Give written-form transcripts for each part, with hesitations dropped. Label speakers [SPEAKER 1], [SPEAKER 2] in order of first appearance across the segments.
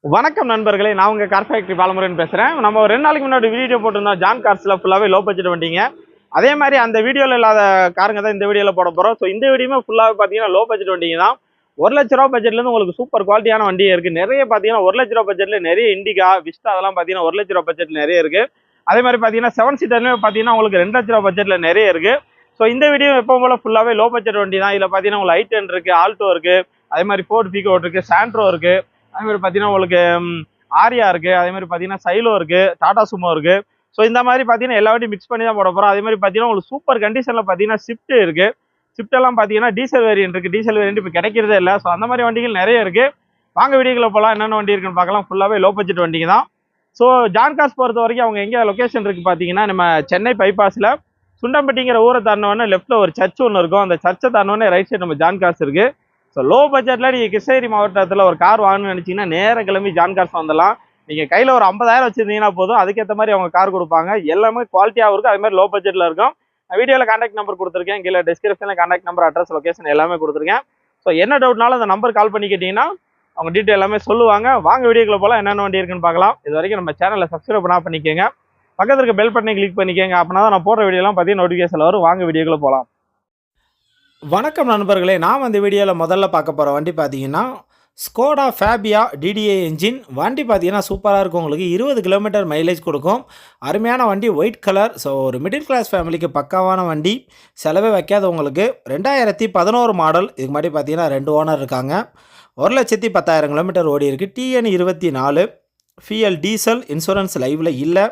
[SPEAKER 1] வணக்கம் நண்பர்களே, நான் உங்கள் கார் ஃபேக்ட்ரி பாலமுருகன் பேசுகிறேன். நம்ம ஒரு 2 நாளைக்கு முன்னாடி வீடியோ போட்டிருந்தோம். ஜான் கார்ஸில் ஃபுல்லாகவே லோ பட்ஜெட் வண்டிங்க. அதே மாதிரி அந்த வீடியோவில் இல்லாத காருங்க தான் இந்த வீடியோவில் போட போகிறோம். ஸோ இந்த வீடியோமே ஃபுல்லாகவே பார்த்தீங்கன்னா லோ பட்ஜெட் வண்டிங்க தான். 1,00,000 பட்ஜெட்லேருந்து உங்களுக்கு சூப்பர் குவாலிட்டியான வண்டி இருக்குது. நிறைய பார்த்தீங்கன்னா 1,00,000 பட்ஜெட்டில் நிறைய இண்டிகா விஸ்டா அதெல்லாம் பார்த்தீங்கன்னா 1,00,000 பட்ஜெட் நிறைய இருக்குது. அதே மாதிரி பார்த்தீங்கன்னா 7 சீட்டர்லேயே பார்த்தீங்கன்னா உங்களுக்கு 2,00,000 பட்ஜெட்டில் நிறைய இருக்குது. ஸோ இந்த வீடியோ எப்போ போல ஃபுல்லாகவே லோ பட்ஜெட் வண்டி தான். இதில் பார்த்தீங்கன்னா உங்களுக்கு i10 இருக்குது, ஆல்டோ இருக்குது, அதே மாதிரி ஃபோர்ட் பீகோ இருக்குது, சாண்ட்ரோ இருக்குது, அதே மாதிரி பார்த்தீங்கன்னா உங்களுக்கு ஆரியா இருக்குது, அதே மாதிரி பார்த்தீங்கன்னா சைலோ இருக்குது, டாடா சுமோ இருக்குது. ஸோ இந்த மாதிரி பார்த்தீங்கன்னா எல்லா வண்டியும் மிக்ஸ் பண்ணி தான் போட போகிறோம். அதே மாதிரி பார்த்தீங்கன்னா உங்களுக்கு சூப்பர் கண்டிஷனில் பார்த்தீங்கன்னா ஷிஃப்ட் இருக்குது. ஷிஃப்ட் எல்லாம் பார்த்தீங்கன்னா டீசல் வேரியன்ட் இருக்குது. டீசல் வேரியன்ட் இப்போ கிடைக்கிறதே இல்லை. ஸோ அந்த மாதிரி வண்டிகள் நிறைய இருக்குது. வாங்க வீடியோக்குள்ள போகலாம். என்னென்ன வண்டி இருக்குன்னு பார்க்கலாம். ஃபுல்லாகவே லோ பட்ஜெட் வண்டிங்க தான். ஸோ ஜான் கார்ஸ் பொறுத்த வரைக்கும் அவங்க எங்கே லொக்கேஷன் இருக்குது பார்த்தீங்கன்னா, நம்ம சென்னை பைபாஸில் சுண்டம்பட்டிங்கிற ஊரை தாண்டினோடனே லெஃப்ட்டில் ஒரு சர்ச் ஒன்று இருக்கும். அந்த சர்ச்சை தாண்டினோடனே ரைட் சைடு நம்ம ஜான் கார்ஸ் இருக்குது. ஸோ லோ பட்ஜெட்டில் நீங்கள் கிருஷ்ணகிரி மாவட்டத்தில் ஒரு கார் வாங்கணும்னு நினச்சிங்கன்னா நேரம் கிளம்பி ஜான் கார்ஸ் வந்துடலாம். நீங்கள் கையில் ஒரு 50,000 வச்சுருந்தீங்கன்னா போதும், அதுக்கேற்ற மாதிரி அவங்க கார் கொடுப்பாங்க. எல்லாமே குவாலிட்டியாகவும் இருக்கும், அதே மாதிரி லோ பட்ஜெட்டில் இருக்கும். வீடியோவில் கான்டாக்ட் நம்பர் கொடுத்துருக்கேன், கீழே டிஸ்கிரிப்ஷனில் கான்டாக்ட் நம்பர், அட்ரஸ், லொகேஷன் எல்லாமே கொடுத்துருக்கேன். ஸோ என்ன டவுட்னாலும் அந்த நம்பர் கால் பண்ணி கேட்டிங்கன்னா அவங்க டீட்டெயில் எல்லாமே சொல்லுவாங்க. வாங்க வீடியோக்குள்ள போகலாம். என்னென்ன வண்டி இருக்குன்னு பார்க்கலாம். இது வரைக்கும் நம்ம சேனலை சப்ஸ்கிரைப் பண்ணிக்கோங்க, பக்கத்தில் இருக்க பெல் பட்டனை கிளிக் பண்ணிக்கோங்க. அப்படின்னா தான் நான் போடுற வீடியோலாம் பார்த்தீங்கன்னா நோட்டிஃபிகேஷன் வரும். வாங்க வீடியோக்குள்ள போகலாம்.
[SPEAKER 2] வணக்கம் நண்பர்களே, நாம் அந்த வீடியோவில் முதல்ல பார்க்க போகிற வண்டி பார்த்தீங்கன்னா ஸ்கோடா ஃபேபியா டிடிஏ என்ஜின் வண்டி. பார்த்தீங்கன்னா சூப்பராக இருக்கும். உங்களுக்கு 20 கிலோமீட்டர் மைலேஜ் கொடுக்கும். அருமையான வண்டி, ஒயிட் கலர். ஸோ ஒரு மிடில் கிளாஸ் ஃபேமிலிக்கு பக்காவான வண்டி, செலவே வைக்காத உங்களுக்கு. 2011 மாடல். இதுக்கு முன்னாடி பார்த்தீங்கன்னா 2 ஓனர் இருக்காங்க. 1,10,000 கிலோமீட்டர் ஓடி இருக்குது. TN 24 ஃபியல் diesel. இன்சூரன்ஸ் லைவில் இல்லை.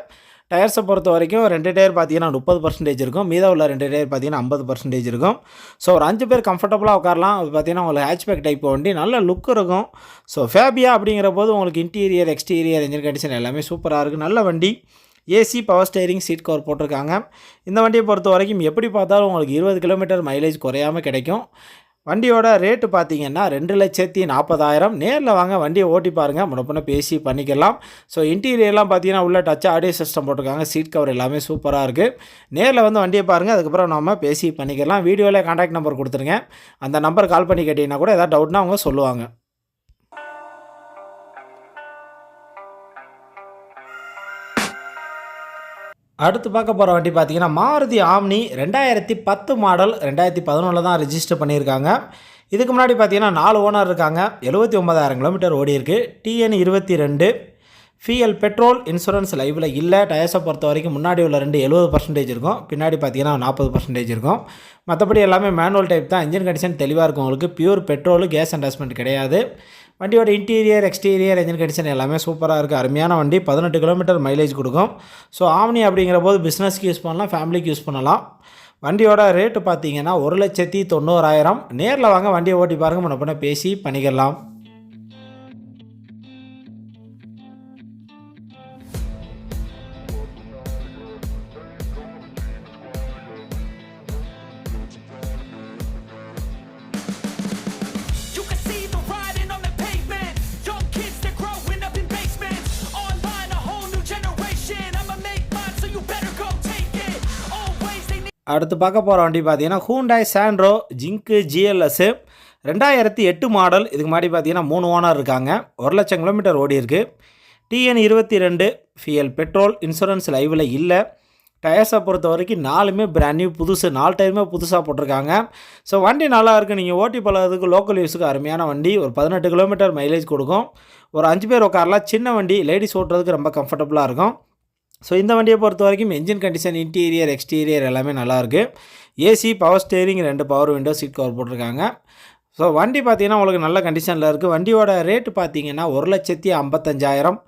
[SPEAKER 2] டயர்ஸை பொறுத்த வரைக்கும் 2 டயர் பார்த்தீங்கன்னா 30% இருக்கும். மீதம் உள்ள 2 டயர் பார்த்தீங்கன்னா 50% இருக்கும். ஸோ ஒரு 5 பேர் கம்ஃபர்டபுளாக உட்காரலாம். அது பார்த்தீங்கன்னா உங்களுக்கு ஹேட்ச்பேக் டைப் வண்டி, நல்ல லுக் இருக்கும். ஸோ ஃபேபியா அப்படிங்கிற போது உங்களுக்கு இன்டீரியர் எக்ஸ்டீரியர் என்ஜின் கண்டிஷன் எல்லாமே சூப்பராக இருக்குது. நல்ல வண்டி. AC, power steering, seat cover போட்டிருக்காங்க. இந்த வண்டியை பொறுத்த வரைக்கும் எப்படி பார்த்தாலும் உங்களுக்கு 20 கிலோமீட்டர் மைலேஜ் குறையாமல் கிடைக்கும். வண்டியோட ரேட்டு பார்த்தீங்கன்னா 2,40,000. நேரில் வாங்க, வண்டியை ஓட்டி பாருங்கள், முன்னப்பின்ன பேசி பண்ணிக்கலாம். ஸோ இன்டீரியர்லாம் பார்த்தீங்கன்னா உள்ள டச் ஆடியோ சிஸ்டம் போட்டிருக்காங்க. சீட் கவர் எல்லாமே சூப்பராக இருக்குது. நேரில் வந்து வண்டியை பாருங்கள், அதுக்கப்புறம் நம்ம பேசி பண்ணிக்கலாம். வீடியோவில் கான்டாக்ட் நம்பர் கொடுத்துருங்க, அந்த நம்பர் கால் பண்ணி கேட்டிங்கன்னா கூட ஏதாவது டவுட்னா அவங்க சொல்லுவாங்க. அடுத்து பார்க்க போகிற வண்டி பார்த்தீங்கன்னா மாருதி ஆம்னி 2010 மாடல். 2011 தான் ரிஜிஸ்டர் பண்ணியிருக்காங்க. இதுக்கு முன்னாடி பார்த்தீங்கன்னா 4 ஓனர் இருக்காங்க. 79,000 கிலோமீட்டர் ஓடி இருக்குது. TN 22 ஃபியல் petrol. இன்சூரன்ஸ் லைவில் இல்லை. டயர்ஸை பொறுத்த வரைக்கும் முன்னாடி உள்ள 2 70% இருக்கும், பின்னாடி பார்த்தீங்கன்னா 40% இருக்கும். மற்றபடி எல்லாமே மேனுவல் டைப் தான். இன்ஜின் கண்டிஷன் தெளிவாக இருக்கும். உங்களுக்கு பியூர் பெட்ரோலு, கேஸ் அண்டாஸ்மெண்ட் கிடையாது. வண்டியோட இன்டீரியர் எக்ஸ்டீரியர் என்ஜின் கண்டிஷன் எல்லாமே சூப்பராக இருக்குது. அருமையான வண்டி. 18 கிலோமீட்டர் மைலேஜ் கொடுக்கும். ஸோ ஆம்னி அப்படிங்கிற போது பிஸ்னஸ்க்கு யூஸ் பண்ணலாம், ஃபேமிலிக்கு யூஸ் பண்ணலாம். வண்டியோட ரேட்டு பார்த்தீங்கன்னா 1,90,000. நேரில் வாங்க, வண்டியை ஓட்டி பாருங்கள், முன்ன பேசி பண்ணிக்கலாம். அடுத்து பார்க்க போகிற வண்டி பார்த்தீங்கன்னா ஹூண்டாய் சாண்ட்ரோ ஜிங்கு GLS 2008 மாடல். இதுக்கு முன்னாடி பார்த்தீங்கன்னா 3 ஓனர் இருக்காங்க. 1,00,000 கிலோமீட்டர் ஓடி இருக்குது. TN 22 ஃபியல் petrol. இன்சூரன்ஸ் லைவில் இல்லை. டயர்ஸை பொறுத்த வரைக்கும் 4மே பிராண்ட் நியூ, புதுசு. 4 டயருமே புதுசாக போட்டிருக்காங்க. ஸோ வண்டி நல்லா இருக்குது. நீங்கள் ஓட்டி பழகிறதுக்கு, லோக்கல் யூஸுக்கு அருமையான வண்டி. ஒரு 18 கிலோமீட்டர் மைலேஜ் கொடுக்கும். ஒரு 5 பேர் உட்காரலாம். சின்ன வண்டி, லேடிஸ் ஓட்டுறதுக்கு ரொம்ப கம்ஃபர்டபுளாக இருக்கும். ஸோ இந்த வண்டியை பொறுத்த வரைக்கும் என்ஜின் கண்டிஷன், இன்டீரியர் எக்ஸ்டீரியர் எல்லாமே நல்லாயிருக்கு. AC, power steering, 2 power window, seat cover போட்டிருக்காங்க. ஸோ வண்டி பார்த்தீங்கன்னா உங்களுக்கு நல்ல கண்டிஷனில் இருக்குது. வண்டியோட ரேட்டு பார்த்தீங்கன்னா 1,55,000.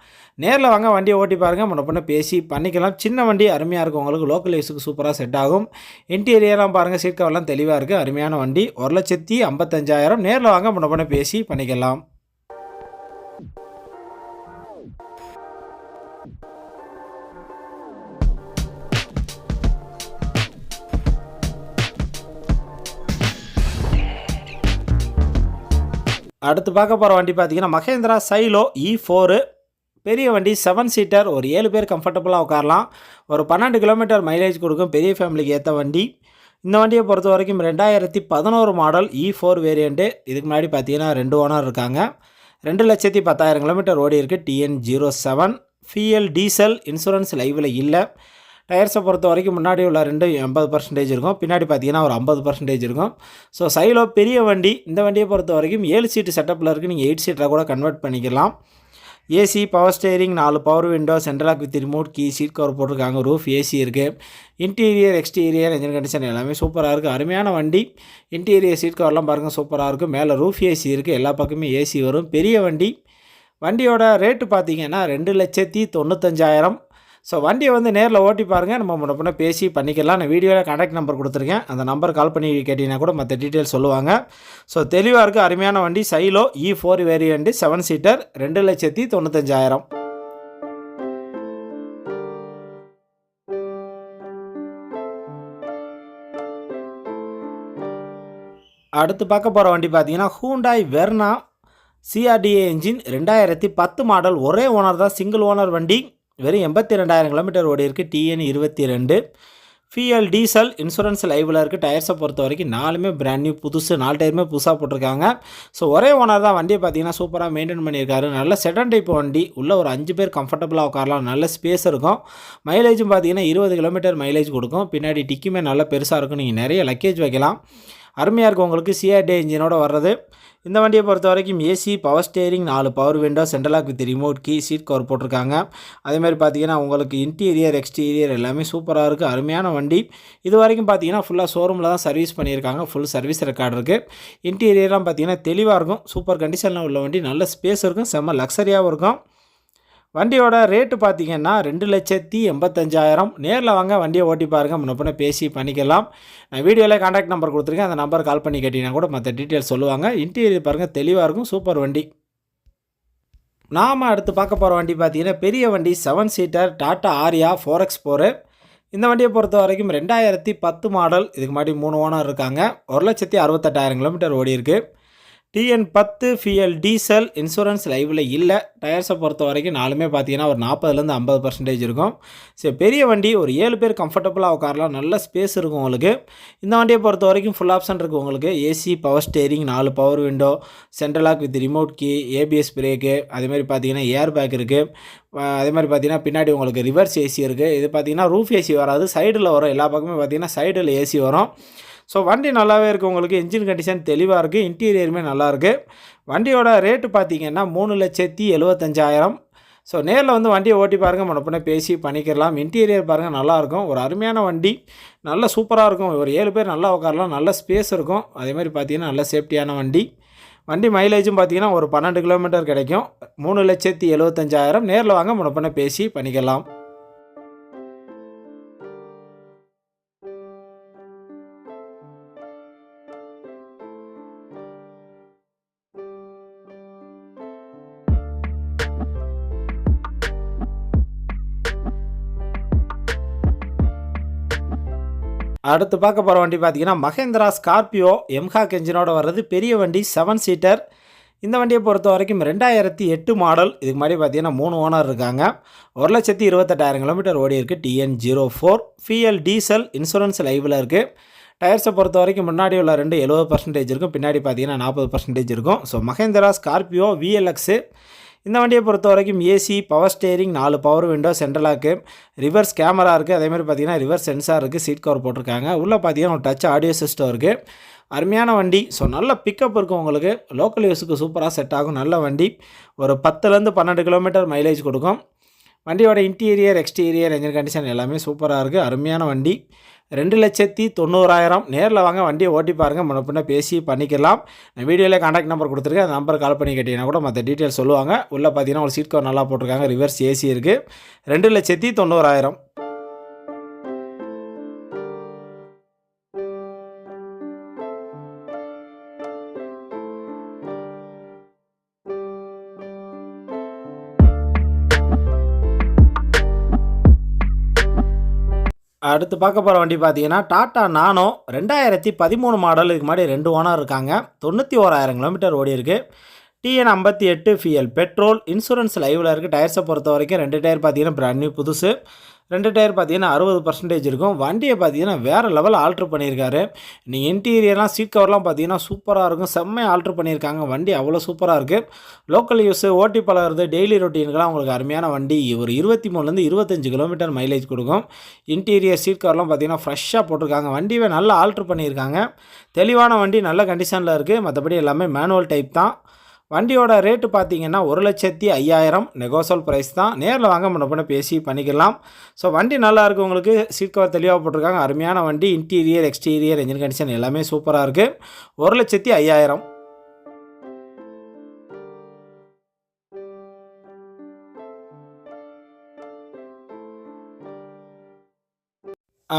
[SPEAKER 2] நேரில் வாங்க, வண்டியை ஓட்டி பாருங்கள், முன்னப்பின்ன பேசி பண்ணிக்கலாம். சின்ன வண்டி, அருமையாக இருக்கும். உங்களுக்கு லோக்கல் யூஸுக்கு சூப்பராக செட் ஆகும். இன்டீரியர்லாம் பாருங்கள், சீட் கவர்லாம் தெளிவாக இருக்குது. அருமையான வண்டி. 1,55,000. நேரில் வாங்க, முன்னப்பின்ன பேசி பண்ணிக்கலாம். அடுத்து பார்க்க போகிற வண்டி பார்த்தீங்கன்னா மஹேந்திரா சைலோ E4 பெரிய வண்டி. 7 சீட்டர். ஒரு 7 பேர் கம்ஃபர்டபுளாக உட்காரலாம். ஒரு 12 கிலோமீட்டர் மைலேஜ் கொடுக்கும். பெரிய ஃபேமிலிக்கு ஏற்ற வண்டி. இந்த வண்டியை பொறுத்த வரைக்கும் 2011 மாடல் E4 வேரியண்ட்டு. இதுக்கு முன்னாடி பார்த்தீங்கன்னா 2 ஓனர் இருக்காங்க. 2,10,000 கிலோமீட்டர் ஓடி இருக்குது. TN07 ஃபியல் டீசல் இன்சூரன்ஸ் லைவில் இல்லை. டயர்ஸை பொறுத்த வரைக்கும் முன்னாடி உள்ள 80% இருக்கும், பின்னாடி பார்த்தீங்கன்னா ஒரு 50% இருக்கும். ஸோ சைலோ பெரிய வண்டி. இந்த வண்டியை பொறுத்த வரைக்கும் 7 சீட்டு செட்டப்பில் இருக்குது. நீங்கள் 8 சீட்டராக கூட கன்வெர்ட் பண்ணிக்கலாம். AC, power steering, 4 power window, central lock with remote key, seat cover போட்டிருக்காங்க, ரூஃப் ஏசி இருக்குது. இன்டீரியர் எக்ஸ்டீரியர் என்ஜின் கண்டிஷன் எல்லாமே சூப்பராக இருக்குது. அருமையான வண்டி. இன்டீரியர் சீட் கவர்லாம் பாருங்கள் சூப்பராக இருக்கும். மேலே ரூஃப் ஏசி இருக்குது, எல்லா பக்கமே ஏசி வரும். பெரிய வண்டி. வண்டியோட ரேட்டு பார்த்தீங்கன்னா 2,95,000. ஸோ வண்டியை வந்து நேரில் ஓட்டி பாருங்கள், நம்ம முன்ன பேசி பண்ணிக்கலாம். நான் வீடியோவில் கான்டாக்ட் நம்பர் கொடுத்துருக்கேன், அந்த நம்பர் கால் பண்ணி கேட்டிங்கன்னா கூட மற்ற டீட்டெயில்ஸ் சொல்லுவாங்க. ஸோ தெளிவாக இருக்குது, அருமையான வண்டி. Xylo E4 variant 7 seater 2,95,000. அடுத்து பார்க்க போகிற வண்டி பார்த்தீங்கன்னா Hyundai Verna CRDA engine 2010 model. ஒரே ஓனர் தான், சிங்கிள் ஓனர் வண்டி. வெறும் 82,000 கிலோமீட்டர் ஓடி இருக்குது. TN22 ஃபியல் டீசல் இன்சூரன்ஸ் லைவில் இருக்குது. டயர்ஸை பொறுத்த வரைக்கும் 4மே பிராண்ட் நியூ, புதுசு. 4 டயருமே புதுசாக போட்டிருக்காங்க. ஸோ ஒரே ஓனர் தான். வண்டியை பார்த்தீங்கன்னா சூப்பராக மெயின்டைன் பண்ணியிருக்காரு. நல்ல செடன் டைப் வண்டி. உள்ளே ஒரு 5 பேர் கம்ஃபர்டபுளாக உட்காரலாம். நல்ல ஸ்பேஸ் இருக்கும். மைலேஜும் பார்த்தீங்கன்னா 20 கிலோமீட்டர் மைலேஜ் கொடுக்கும். பின்னாடி டிக்குமே நல்லா பெருசாக இருக்கும், நீங்கள் நிறைய லக்கேஜ் வைக்கலாம். அருமையாக இருக்கும் உங்களுக்கு. CRDA இன்ஜினோட வர்றது. இந்த வண்டியை பொறுத்த வரைக்கும் AC, power steering, 4 power window, central lock with remote key, seat cover போட்டிருக்காங்க. அதேமாதிரி பார்த்தீங்கன்னா உங்களுக்கு இன்டீரியர் எக்ஸ்டீரியர் எல்லாமே சூப்பராக இருக்குது. அருமையான வண்டி. இது வரைக்கும் பார்த்தீங்கன்னா ஃபுல்லாக ஷோரூமில் தான் சர்வீஸ் பண்ணியிருக்காங்க. ஃபுல் சர்வீஸ் ரெக்கார்டு இருக்குது. இன்டீரியர்லாம் பார்த்தீங்கன்னா தெளிவாக இருக்கும். சூப்பர் கண்டிஷனில் உள்ள வண்டி. நல்ல ஸ்பேஸ் இருக்கும், செம்ம லக்ஸரியாகவும் இருக்கும். வண்டியோட ரேட்டு பார்த்தீங்கன்னா 2,85,000. நேரில் வாங்க, வண்டியை ஓட்டி பாருங்கள், முன்ன பேசி பண்ணிக்கலாம். நான் வீடியோவில் கான்டாக்ட் நம்பர் கொடுத்துருக்கேன், அந்த நம்பர் கால் பண்ணி கேட்டிங்கன்னா கூட மற்ற டீட்டெயில்ஸ் சொல்லுவாங்க. இன்டீரியர் பாருங்கள் தெளிவாக இருக்கும், சூப்பர் வண்டி. நாம் அடுத்து பார்க்க போகிற வண்டி பார்த்தீங்கன்னா பெரிய வண்டி 7 சீட்டர் டாட்டா ஆரியா 4X4. இந்த வண்டியை பொறுத்த வரைக்கும் 2010 மாடல். இதுக்கு முன்னாடி 3 ஓனர் இருக்காங்க. 1,68,000 கிலோமீட்டர் ஓடி இருக்குது. TN10 ஃபியல் டீசல் இன்சூரன்ஸ் லைவில் இல்லை. டயர்ஸை பொறுத்த வரைக்கும் 4மே பார்த்தீங்கன்னா ஒரு 40லேருந்து 50% இருக்கும். சரி, பெரிய வண்டி. ஒரு 7 பேர் கம்ஃபர்டபுளாக உட்காரலாம். நல்ல ஸ்பேஸ் இருக்கும் உங்களுக்கு. இந்த வண்டியை பொறுத்த வரைக்கும் ஃபுல் ஆப்ஷன் இருக்குது உங்களுக்கு. AC, power steering, 4 power window, central lock with remote key, ABS brake, அதேமாதிரி பார்த்தீங்கன்னா ஏர் பேக் இருக்குது. அதே மாதிரி பார்த்தீங்கன்னா பின்னாடி உங்களுக்கு ரிவர்ஸ் ஏசி இருக்குது. இது பார்த்தீங்கன்னா ரூஃப் ஏசி வராது, சைடில் வரும். எல்லா பக்கமே பார்த்தீங்கன்னா சைடில் ஏசி வரும். ஸோ வண்டி நல்லாவே இருக்குது உங்களுக்கு. இன்ஜின் கண்டிஷன் தெளிவாக இருக்குது. இன்டீரியருமே நல்லாயிருக்கு. வண்டியோட ரேட்டு பார்த்தீங்கன்னா 3,75,000. ஸோ நேரில் வந்து வண்டியை ஓட்டி பாருங்கள், முன்ன பேசி பண்ணிக்கலாம். இன்டீரியர் பாருங்கள் நல்லாயிருக்கும். ஒரு அருமையான வண்டி. நல்ல சூப்பராக இருக்கும். ஒரு 7 பேர் நல்லா உட்காரலாம். நல்ல ஸ்பேஸ் இருக்கும். அதேமாதிரி பார்த்தீங்கன்னா நல்ல சேஃப்டியான வண்டி. வண்டி மைலேஜும் பார்த்தீங்கன்னா ஒரு 12 கிலோமீட்டர் கிடைக்கும். 3,75,000. நேரில் வாங்க, முன்ன பேசி பண்ணிக்கலாம். அடுத்து பார்க்க போகிற வண்டி பார்த்தீங்கன்னா மஹேந்திரா ஸ்கார்பியோ எம்ஹாக் என்ஜினோட வர்றது. பெரிய வண்டி 7 சீட்டர். இந்த வண்டியை பொறுத்த வரைக்கும் 2008 மாடல். இதுக்கு முன்னாடி பார்த்தீங்கன்னா 3 ஓனர் இருக்காங்க. 1,28,000 கிலோமீட்டர் ஓடி இருக்குது. TN04 ஃபியல் டீசல் இன்சூரன்ஸ் லைவில் இருக்குது. டயர்ஸை பொறுத்த வரைக்கும் முன்னாடி உள்ள 70% இருக்கும், பின்னாடி பார்த்தீங்கன்னா 40% இருக்கும். So Mahindra Scorpio VLX. இந்த வண்டியை பொறுத்த வரைக்கும் AC, power steering, 4 power window, central lock, reverse camera இருக்குது. அதேமாதிரி பார்த்தீங்கன்னா ரிவர்ஸ் சென்சார் இருக்குது. சீட் கவர் போட்டிருக்காங்க. உள்ளே பார்த்தீங்கன்னா ஒரு டச் ஆடியோ சிஸ்டம் இருக்குது. அருமையான வண்டி. ஸோ நல்ல பிக்கப் இருக்கும் உங்களுக்கு. லோக்கல் யூஸுக்கு சூப்பராக செட் ஆகும். நல்ல வண்டி. ஒரு 10லேருந்து 12 கிலோமீட்டர் மைலேஜ் கொடுக்கும். வண்டியோட இன்டீரியர் எக்ஸ்டீரியர் என்ஜின் கண்டிஷன் எல்லாமே சூப்பராக இருக்குது. அருமையான வண்டி. 2,90,000. நேரில் வாங்க, வண்டியை ஓட்டி பாருங்கள், முன்ன பேசி பண்ணிக்கலாம். நான் வீடியோவில் கான்டாக்ட் நம்பர் கொடுத்துருக்கேன், அந்த நம்பர் கால் பண்ணி கேட்டிங்கன்னா கூட மற்ற டீட்டெயில்ஸ் சொல்லுவாங்க. உள்ளே பார்த்தீங்கன்னா ஒரு சீட் கவர் நல்லா போட்டிருக்காங்க. ரிவர்ஸ் ஏசி இருக்குது. 2,90,000. அடுத்து பார்க்க போகிற வண்டி பார்த்தீங்கன்னா டாட்டா நானோ 2013 மாடல். இதுக்கு முன்னாடி 2 ஓனர் இருக்காங்க. 91,000 கிலோமீட்டர் ஓடி இருக்குது. TN58 ஃபியல் பெட்ரோல், இன்சூரன்ஸ் லைவில் இருக்குது. டயர்ஸை பொறுத்த வரைக்கும் 2 டயர் பார்த்தீங்கன்னா பிராண்ட் நியூ புதுசு, 2 டயர் பார்த்தீங்கன்னா 60% இருக்கும். வண்டியை பார்த்தீங்கன்னா வேறு லெவல் ஆல்ட்ரு பண்ணியிருக்காரு. நீங்கள் இன்டீரியர்லாம் சீட் கவர்லாம் பார்த்தீங்கன்னா சூப்பராக இருக்கும், செம்மையாக ஆல்ட்ரு பண்ணியிருக்காங்க. வண்டி அவ்வளோ சூப்பராக இருக்குது. லோக்கல் யூஸு, ஓட்டி பழகிறது, டெய்லி ரொட்டீனுக்கெலாம் உங்களுக்கு அருமையான வண்டி. ஒரு 23லேருந்து 25 கிலோமீட்டர் மைலேஜ் கொடுக்கும். இன்டீரியர் சீட் கவர்லாம் பார்த்தீங்கன்னா ஃப்ரெஷ்ஷாக போட்டிருக்காங்க. வண்டியை நல்லா ஆல்ட்ரு பண்ணியிருக்காங்க. தெளிவான வண்டி, நல்ல கண்டிஷனில் இருக்குது. மற்றபடி எல்லாமே மேனுவல் டைப் தான். வண்டியோட ரேட்டு பார்த்தீங்கன்னா 1,05,000 நெகோசல் ப்ரைஸ் தான். நேரில் வாங்க முன்ன பேசி பண்ணிக்கலாம். ஸோ வண்டி நல்லா இருக்குது, உங்களுக்கு சீட் கவர் தெளிவாக போட்டிருக்காங்க. அருமையான வண்டி. இன்டீரியர், எக்ஸ்டீரியர், என்ஜின் கண்டிஷன் எல்லாமே சூப்பராக இருக்குது. 1,05,000.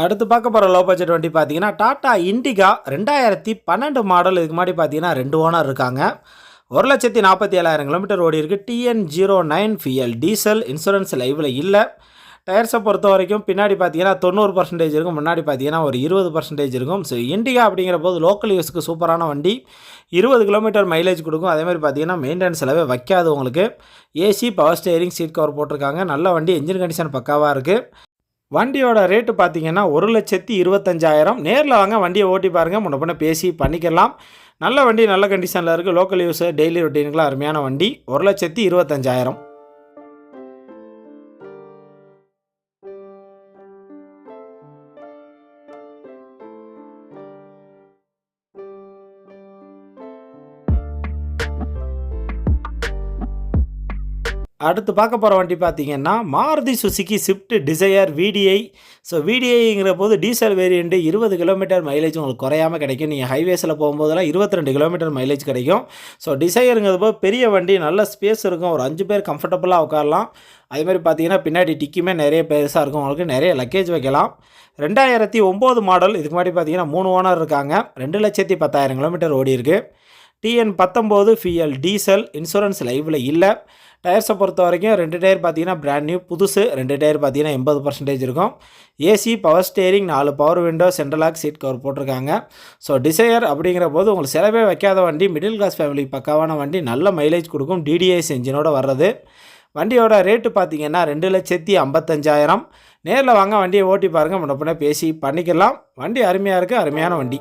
[SPEAKER 2] அடுத்து பார்க்க போகிற லோ பட்ஜெட் வண்டி பார்த்தீங்கன்னா டாடா இண்டிகா 2012 மாடல். இதுக்கு முன்னாடி பார்த்தீங்கன்னா 2 ஓனர் இருக்காங்க. 1,47,000 கிலோமீட்டர் ஓடி இருக்குது. TN09 ஃபியல் டீசல், இன்சூரன்ஸ் லைவில் இல்லை. டயர்ஸை பொறுத்த வரைக்கும் பின்னாடி பார்த்தீங்கன்னா 90% இருக்கும், முன்னாடி பார்த்தீங்கன்னா ஒரு 20% இருக்கும். ஸோ இண்டிகா அப்படிங்கிற போது லோக்கல் யூஸுக்கு சூப்பரான வண்டி. 20 கிலோமீட்டர் மைலேஜ் கொடுக்கும். அதேமாதிரி பார்த்தீங்கன்னா மெயின்டெனன்ஸ் செலவே வைக்காது உங்களுக்கு. AC, power steering, seat cover போட்டிருக்காங்க. நல்ல வண்டி, என்ஜின் கண்டிஷன் பக்காவாக இருக்குது. வண்டியோட ரேட்டு பார்த்தீங்கன்னா 1,25,000. நேரில் வாங்க, வண்டியை ஓட்டி பாருங்கள், முன்ன பேசி பண்ணிக்கலாம். நல்ல வண்டி, நல்ல கண்டிஷனில் இருக்குது. லோக்கல் யூஸு, டெய்லி ரொட்டீனுக்குலாம் அருமையான வண்டி. 1,25,000. அடுத்து பார்க்க போகிற வண்டி பார்த்தீங்கன்னா Maruti Suzuki Swift Dzire VDI. So VDIங்கிற போது டீசல் வேரியண்ட்டு 20 கிலோமீட்டர் மைலேஜ் உங்களுக்கு குறையாமல் கிடைக்கும். நீங்கள் ஹைவேஸில் போகும்போதெல்லாம் 22 கிலோமீட்டர் மைலேஜ் கிடைக்கும். ஸோ டிசையருங்கிறது போது பெரிய வண்டி, நல்ல ஸ்பேஸ் இருக்கும். ஒரு 5 பேர் கம்ஃபர்டபுளாக உட்காரலாம். அதேமாதிரி பார்த்தீங்கன்னா பின்னாடி டிக்கியுமே நிறைய பெருசாக இருக்கும், உங்களுக்கு நிறைய லக்கேஜ் வைக்கலாம். 2009 மாடல். இதுக்கு முன்னாடி பார்த்தீங்கன்னா 3 ஓனர் இருக்காங்க. 2,10,000 கிலோமீட்டர் ஓடி இருக்குது. TN19 ஃபியல் டீசல், இன்சூரன்ஸ் லைவில் இல்லை. டயர்ஸை பொறுத்த வரைக்கும் 2 டயர் பார்த்தீங்கன்னா பிராண்ட் நியூ புதுசு, 2 டயர் பார்த்தீங்கன்னா 80% இருக்கும். AC, power steering, 4 power window, central lock, seat cover போட்டிருக்காங்க. ஸோ டிசையர் அப்படிங்கிற போது உங்களுக்கு செலவே வைக்காத வண்டி, மிடில் கிளாஸ் ஃபேமிலிக்கு பக்காவான வண்டி, நல்ல மைலேஜ் கொடுக்கும். DDIS என்ஜினோட வர்றது. வண்டியோட ரேட்டு பார்த்தீங்கன்னா 2,55,000. நேரில் வாங்க, வண்டியை ஓட்டி பாருங்கள், முன்ன பேசி பண்ணிக்கலாம். வண்டி அருமையாக இருக்குது, அருமையான வண்டி.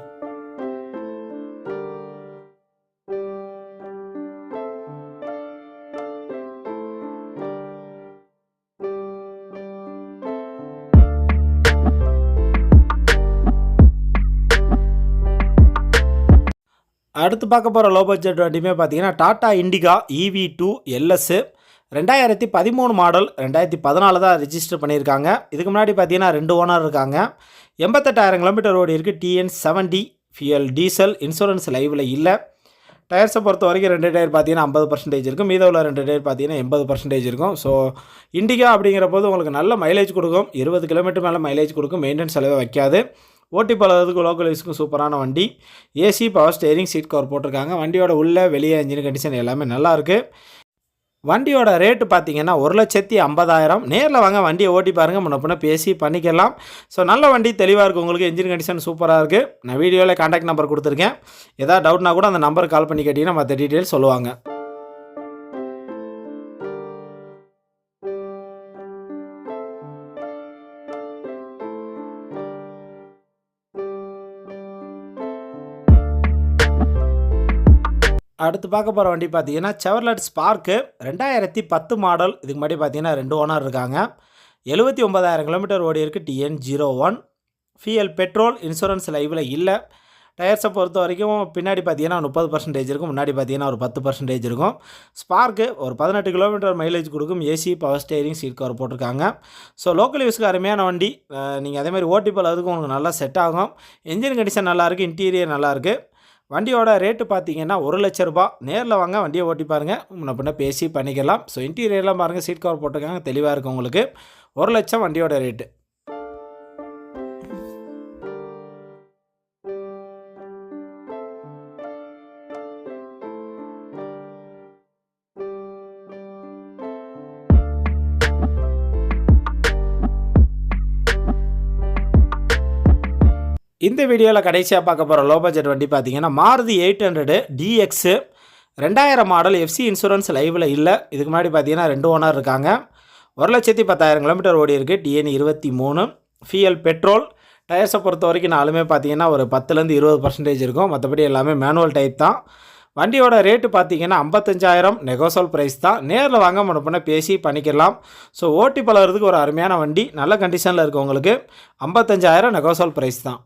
[SPEAKER 2] அடுத்து பார்க்க போகிற லோ பட்ஜெட் வண்டியுமே பார்த்தீங்கன்னா Tata Indica EV2 LS. 2013 model, 2014 தான் ரிஜிஸ்டர் பண்ணியிருக்காங்க. இதுக்கு முன்னாடி பார்த்தீங்கன்னா 2 ஓனர் இருக்காங்க. 88,000 கிலோமீட்டர் ஓடி இருக்குது. TN70 ஃபியல் டீசல், இன்சூரன்ஸ் லைவில் இல்லை. டயர்ஸை பொறுத்த வரைக்கும் 2 டயர் பார்த்தீங்கன்னா 50% இருக்கும், மீத உள்ள 2 டயர் பார்த்தீங்கன்னா 80% இருக்கும். ஸோ இண்டிகா அப்படிங்கிற போது உங்களுக்கு நல்ல மைலேஜ் கொடுக்கும். 20 கிலோமீட்டர் மேலே மைலேஜ் கொடுக்கும். மெயின்டெனன்ஸ் செலவே வைக்காது. ஓட்டி பழகிறதுக்கு, லோக்கல் யூஸுக்கும் சூப்பரான வண்டி. AC, power steering, seat cover போட்டிருக்காங்க. வண்டியோட உள்ள வெளியே என்ஜின் கண்டிஷன் எல்லாமே நல்லாயிருக்கு. வண்டியோட ரேட்டு பார்த்தீங்கன்னா 1,50,000. நேரில் வாங்க, வண்டியை ஓட்டி பாருங்கள், முன்ன பேசி பண்ணிக்கலாம். ஸோ நல்ல வண்டி, தெளிவாக இருக்குது, உங்களுக்கு என்ஜின் கண்டிஷன் சூப்பராக இருக்குது. நான் வீடியோவில் கான்டாக்ட் நம்பர் கொடுத்துருக்கேன். ஏதாவது டவுட்னா கூட அந்த நம்பருக்கு கால் பண்ணி கேட்டிங்கன்னா மற்ற டீட்டெயில்ஸ் சொல்லுவாங்க. அடுத்து பார்க்க போகிற வண்டி பார்த்தீங்கன்னா செவர்லெட் ஸ்பார்க்கு 2010 மாடல். இதுக்கு முன்னாடி பார்த்தீங்கன்னா 2 ஓனர் இருக்காங்க. 79,000 கிலோமீட்டர் ஓடி இருக்குது. TN01 ஃபியல் பெட்ரோல், இன்சூரன்ஸ் லைவில் இல்லை. டயர்ஸை பொறுத்த வரைக்கும் பின்னாடி பார்த்தீங்கன்னா 30% இருக்கும், முன்னாடி பார்த்தீங்கன்னா ஒரு 10% இருக்கும். ஸ்பார்க்கு ஒரு 18 கிலோமீட்டர் மைலேஜ் கொடுக்கும். AC, power steering, seat cover போட்டிருக்காங்க. ஸோ லோக்கல் யூஸ்க்கு அருமையான வண்டி. நீங்கள் அதேமாதிரி ஓட்டி பழகிறதுக்கு உங்களுக்கு நல்லா செட் ஆகும். என்ஜின் கண்டிஷன் நல்லாயிருக்கு, இன்டீரியர் நல்லாயிருக்கு. வண்டியோட ரேட்டு பார்த்தீங்கன்னா 1,00,000 ரூபா. நேரில் வாங்க, வண்டியை ஓட்டி பாருங்கள், முன்ன பேசி பண்ணிக்கலாம். ஸோ இன்டீரியர்லாம் பாருங்கள், சீட் கவர் போட்டிருக்காங்க, தெளிவாக இருக்குது உங்களுக்கு. 1,00,000 வண்டியோட ரேட்டு. இந்த வீடியோவில் கடைசியாக பார்க்க போகிற லோ பட்ஜெட் வண்டி பார்த்தீங்கன்னா Maruti 800 DX. 2000 model FC insurance லைவில் இல்லை. இதுக்கு முன்னாடி பார்த்தீங்கன்னா 2 ஓனர் இருக்காங்க. 1,10,000 கிலோமீட்டர் ஓடி இருக்குது. TN 23 ஃபியல் petrol. டயர்ஸை பொறுத்த வரைக்கும் நாலுமே பார்த்தீங்கன்னா ஒரு 10லேருந்து 20% இருக்கும். மற்றபடி எல்லாமே மேனுவல் டைப் தான். வண்டியோட ரேட்டு பார்த்தீங்கன்னா 55,000 நெகோசல் ப்ரைஸ் தான். நேரில் வாங்க முன்னே பேசி பண்ணிக்கலாம். ஸோ ஓட்டி பழகிறதுக்கு ஒரு அருமையான வண்டி, நல்ல கண்டிஷனில் இருக்கவங்களுக்கு 55,000 நெகோசல் ப்ரைஸ் தான்.